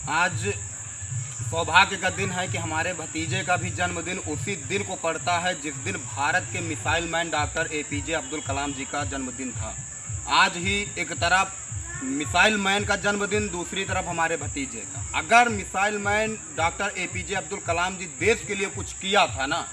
आज सौभाग्य का दिन है कि हमारे भतीजे का भी जन्मदिन उसी दिन को पड़ता है जिस दिन भारत के missile man doctor APJ Abdul Kalam ji का जन्मदिन था। आज ही एक तरफ मिसाइल मैन का जन्मदिन, दूसरी तरफ हमारे भतीजे का। अगर missile man doctor APJ Abdul Kalam ji देश के लिए कुछ किया था ना,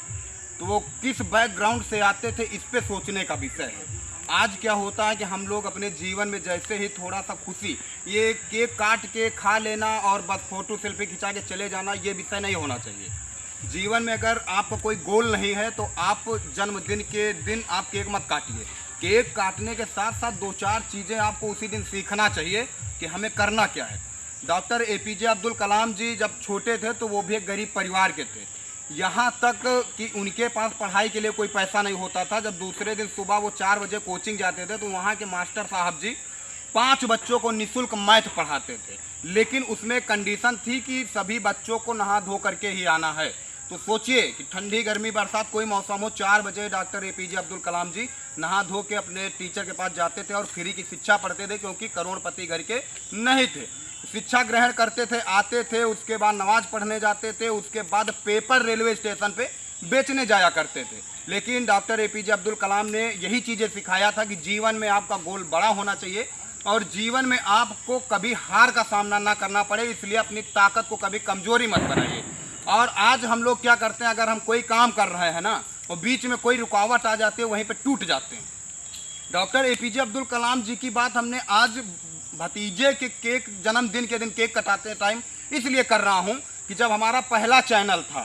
तो वो किस बैकग्राउंड से आते थे, इस पे सोचने का विषय है। आज क्या होता है कि हम लोग अपने जीवन में जैसे ही थोड़ा सा खुशी, ये केक काट के खा लेना और बस फोटो सेल्फी खिंचा के चले जाना, ये विषय नहीं होना चाहिए। जीवन में अगर आपका कोई गोल नहीं है तो आप जन्मदिन के दिन आप केक मत काटिए। केक काटने के साथ साथ दो चार चीज़ें आपको उसी दिन सीखना चाहिए कि हमें करना क्या है। डॉक्टर एपीजे अब्दुल कलाम जी जब छोटे थे तो वो भी एक गरीब परिवार के थे। यहाँ तक कि उनके पास पढ़ाई के लिए कोई पैसा नहीं होता था। जब दूसरे दिन सुबह वो 4 बजे कोचिंग जाते थे तो वहाँ के मास्टर साहब जी 5 बच्चों को निःशुल्क मैथ पढ़ाते थे, लेकिन उसमें कंडीशन थी कि सभी बच्चों को नहा धो करके ही आना है। तो सोचिए कि ठंडी गर्मी बरसात कोई मौसम हो, 4 बजे डॉक्टर एपीजे अब्दुल कलाम जी नहा धो के अपने टीचर के पास जाते थे और फ्री की शिक्षा पढ़ते थे, क्योंकि करोड़पति घर के नहीं थे। शिक्षा ग्रहण करते थे, आते थे, उसके बाद नमाज पढ़ने जाते थे, उसके बाद पेपर रेलवे स्टेशन पे बेचने जाया करते थे। लेकिन डॉक्टर एपीजे अब्दुल कलाम ने यही चीज़ें सिखाया था कि जीवन में आपका गोल बड़ा होना चाहिए और जीवन में आपको कभी हार का सामना ना करना पड़े, इसलिए अपनी ताकत को कभी कमजोरी मत बनाइए। और आज हम लोग क्या करते हैं, अगर हम कोई काम कर रहे हैं ना और बीच में कोई रुकावट आ जाती है, वहीं पे टूट जाते हैं। डॉक्टर एपीजे अब्दुल कलाम जी की बात हमने आज भतीजे के केक जन्मदिन के दिन केक कटाते टाइम इसलिए कर रहा हूं कि जब हमारा पहला चैनल था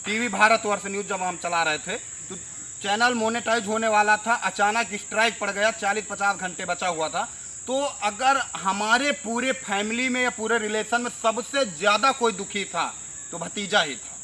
टीवी भारतवर्ष न्यूज़, जब हम चला रहे थे तो चैनल मोनेटाइज होने वाला था। अचानक स्ट्राइक पड़ गया, 40-50 घंटे बचा हुआ था। तो अगर हमारे पूरे फैमिली में या पूरे रिलेशन में सबसे ज़्यादा कोई दुखी था तो भतीजा ही था।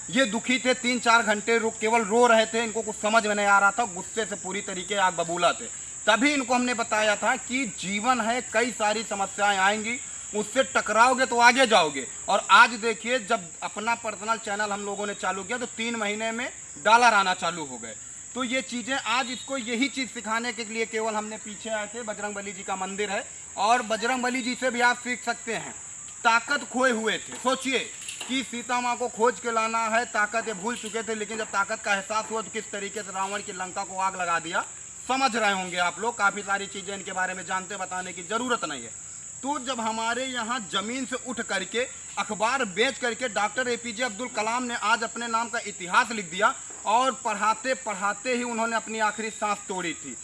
ये दुखी थे, 3-4 घंटे केवल रो रहे थे, इनको कुछ समझ में नहीं आ रहा था, गुस्से से पूरी तरीके आग बबूला थे। तभी इनको हमने बताया था कि जीवन है, कई सारी समस्याएं आएंगी, उससे टकराओगे तो आगे जाओगे। और आज देखिए, जब अपना पर्सनल चैनल हम लोगों ने चालू किया तो 3 महीने में डॉलर आना चालू हो गए। तो ये चीज़ें आज इसको यही चीज़ सिखाने के लिए केवल हमने पीछे आए थे। बजरंगबली जी का मंदिर है और बजरंगबली जी से भी आप सीख सकते हैं। ताकत खोए हुए थे, सोचिए कि सीता माँ को खोज के लाना है, ताकत ये भूल चुके थे, लेकिन जब ताकत का एहसास हुआ तो किस तरीके से रावण की लंका को आग लगा दिया, समझ रहे होंगे आप लोग। काफ़ी सारी चीज़ें इनके बारे में जानते, बताने की ज़रूरत नहीं है। तो जब हमारे यहाँ ज़मीन से उठ करके अखबार बेच करके डॉक्टर एपीजे अब्दुल कलाम ने आज अपने नाम का इतिहास लिख दिया और पढ़ाते पढ़ाते ही उन्होंने अपनी आखिरी सांस तोड़ी थी।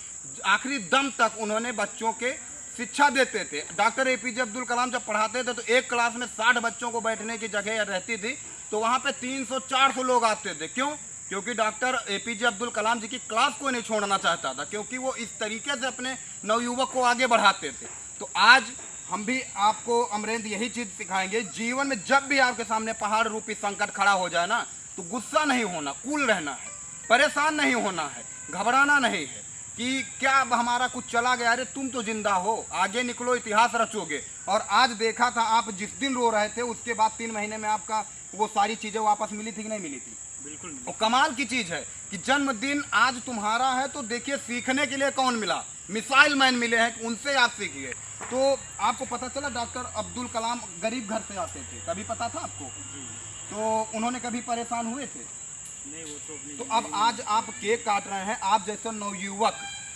आखिरी दम तक उन्होंने बच्चों के शिक्षा देते थे। डॉक्टर एपीजे अब्दुल कलाम जब पढ़ाते थे तो एक क्लास में 60 बच्चों को बैठने की जगह रहती थी, तो वहाँ पे 300-400 लोग आते थे। क्यों? क्योंकि डॉक्टर एपीजे अब्दुल कलाम जी की क्लास को नहीं छोड़ना चाहता था, क्योंकि वो इस तरीके से अपने नवयुवक को आगे बढ़ाते थे। तो आज हम भी आपको अमरेंद्र यही चीज़ सिखाएंगे, जीवन में जब भी आपके सामने पहाड़ रूपी संकट खड़ा हो जाए ना, तो गुस्सा नहीं होना, कूल रहना है, परेशान नहीं होना है, घबराना नहीं है कि क्या अब हमारा कुछ चला गया। अरे तुम तो जिंदा हो, आगे निकलो, इतिहास रचोगे। और आज देखा था, आप जिस दिन रो रहे थे उसके बाद 3 महीने में आपका वो सारी चीज़ें वापस मिली थी कि नहीं मिली थी? बिल्कुल। और कमाल की चीज़ है कि जन्मदिन आज तुम्हारा है तो देखिए, सीखने के लिए कौन मिला? मिसाइल मैन मिले हैं, उनसे आप सीखिए। तो आपको पता चला डॉक्टर अब्दुल कलाम गरीब घर से आते थे, कभी पता था आपको? तो उन्होंने कभी परेशान हुए थे? नहीं, वो तो अपनी। तो अब आज आप केक काट रहे हैं, आप जैसे नवयुवक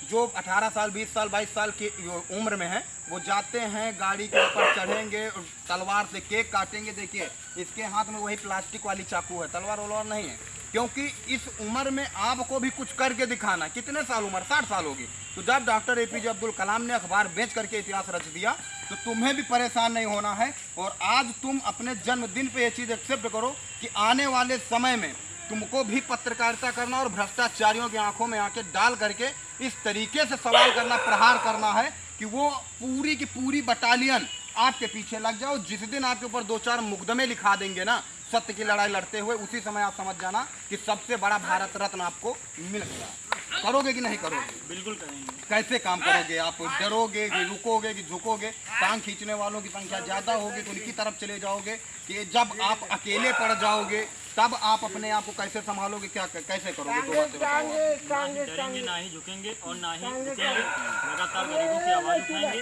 जो 18 साल 20 साल 22 साल की उम्र में है, वो जाते हैं गाड़ी के ऊपर चढ़ेंगे, तलवार से केक काटेंगे। देखिए इसके हाथ में वही प्लास्टिक वाली चाकू है, तलवार वलवार नहीं है, क्योंकि इस उम्र में आपको भी कुछ करके दिखाना। कितने साल उम्र? 60 साल होगी। तो जब डॉक्टर एपीजे अब्दुल कलाम ने अखबार बेच करके इतिहास रच दिया, तो तुम्हें भी परेशान नहीं होना है। और आज तुम अपने जन्मदिन पे ये चीज़ एक्सेप्ट करो कि आने वाले समय में तुमको भी पत्रकारिता करना और भ्रष्टाचारियों की आंखों में आंखें डाल करके इस तरीके से सवाल करना, प्रहार करना है कि वो पूरी की पूरी बटालियन आपके पीछे लग जाओ। जिस दिन आपके ऊपर 2-4 मुकदमे लिखा देंगे ना सत्य की लड़ाई लड़ते हुए, उसी समय आप समझ जाना कि सबसे बड़ा भारत रत्न आपको मिल गया। करोगे कि नहीं करोगे? बिल्कुल करेंगे। कैसे काम करोगे? आप डरोगे कि रुकोगे कि झुकोगे? टांग खींचने वालों की संख्या ज़्यादा होगी तो उनकी तरफ चले जाओगे कि जब आप अकेले पड़ जाओगे तब आप अपने आप को कैसे संभालोगे? क्या कैसे करोगे? दो बातें बताओ। ना ही डरेंगे, ना ही झुकेंगे और ना ही रुकेंगे। लगातार गरीबों की आवाज़ उठाएंगे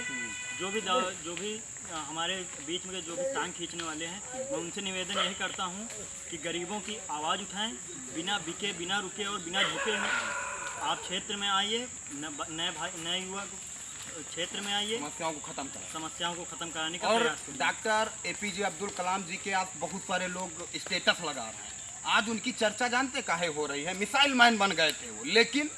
जो भी हमारे बीच में जो भी टांग खींचने वाले हैं, मैं उनसे निवेदन यही करता हूं कि गरीबों की आवाज़ उठाएं, बिना बिके, बिना रुके और बिना झुके आप क्षेत्र में आइए, नए युवा क्षेत्र में आइए, समस्याओं को खत्म कराने का और प्रयास करिए। डॉक्टर एपीजे अब्दुल कलाम जी के आप बहुत सारे लोग स्टेटस लगा रहे हैं। आज उनकी चर्चा जानते काहे हो रही है? मिसाइल मैन बन गए थे वो, लेकिन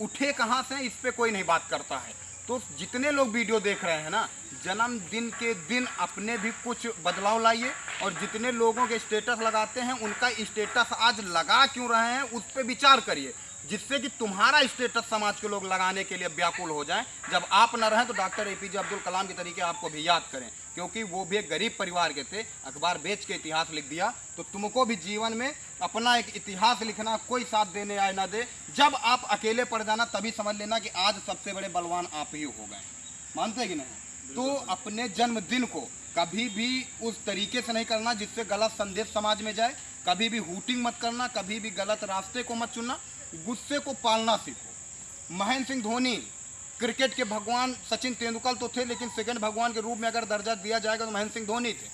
उठे कहाँ से इस पे कोई नहीं बात करता है। तो जितने लोग वीडियो देख रहे हैं ना, जन्मदिन के दिन अपने भी कुछ बदलाव लाइए, और जितने लोगों के स्टेटस लगाते हैं उनका स्टेटस आज लगा क्यों रहे हैं उस पर विचार करिए, जिससे कि तुम्हारा स्टेटस समाज के लोग लगाने के लिए व्याकुल हो जाएं। जब आप न रहें तो डॉक्टर एपीजे अब्दुल कलाम के तरीके आपको भी याद करें, क्योंकि वो भी एक गरीब परिवार के थे, अखबार बेच के इतिहास लिख दिया। तो तुमको भी जीवन में अपना एक इतिहास लिखना, कोई साथ देने आए ना दे, जब आप अकेले पड़ जाना तभी समझ लेना कि आज सबसे बड़े बलवान आप ही हो गए। मानते कि नहीं? तो अपने जन्मदिन को कभी भी उस तरीके से नहीं करना जिससे गलत संदेश समाज में जाए। कभी भी हूटिंग मत करना, कभी भी गलत रास्ते को मत चुनना, गुस्से को पालना सीखो। महेंद्र सिंह धोनी क्रिकेट के भगवान, सचिन तेंदुलकर तो थे, लेकिन सेकंड भगवान के रूप में अगर दर्जा दिया जाएगा तो महेंद्र सिंह धोनी थे।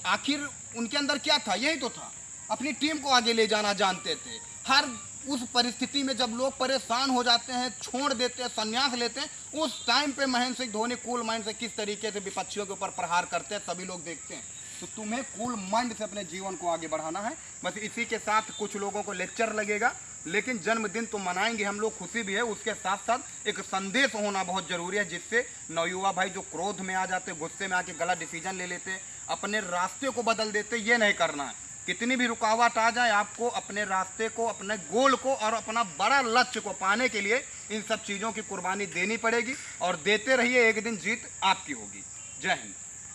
आखिर उनके अंदर क्या था? यही तो था, अपनी टीम को आगे ले जाना जानते थे। हर उस परिस्थिति में जब लोग परेशान हो जाते हैं, छोड़ देते हैं, संन्यास लेते हैं, उस टाइम पे महेंद्र सिंह धोनी कूल माइंड से किस तरीके से विपक्षियों के ऊपर प्रहार करते हैं सभी लोग देखते हैं। तो तुम्हें कूल माइंड से अपने जीवन को आगे बढ़ाना है। बस इसी के साथ कुछ लोगों को लेक्चर लगेगा, लेकिन जन्मदिन तो मनाएंगे हम लोग, खुशी भी है, उसके साथ साथ एक संदेश होना बहुत ज़रूरी है, जिससे नवयुवा भाई जो क्रोध में आ जाते, गुस्से में आके गलत डिसीजन ले लेते, अपने रास्ते को बदल देते, ये नहीं करना है। कितनी भी रुकावट आ जाए, आपको अपने रास्ते को, अपने गोल को और अपना बड़ा लक्ष्य को पाने के लिए इन सब चीज़ों की कुर्बानी देनी पड़ेगी, और देते रहिए, एक दिन जीत आपकी होगी। जय हिंद।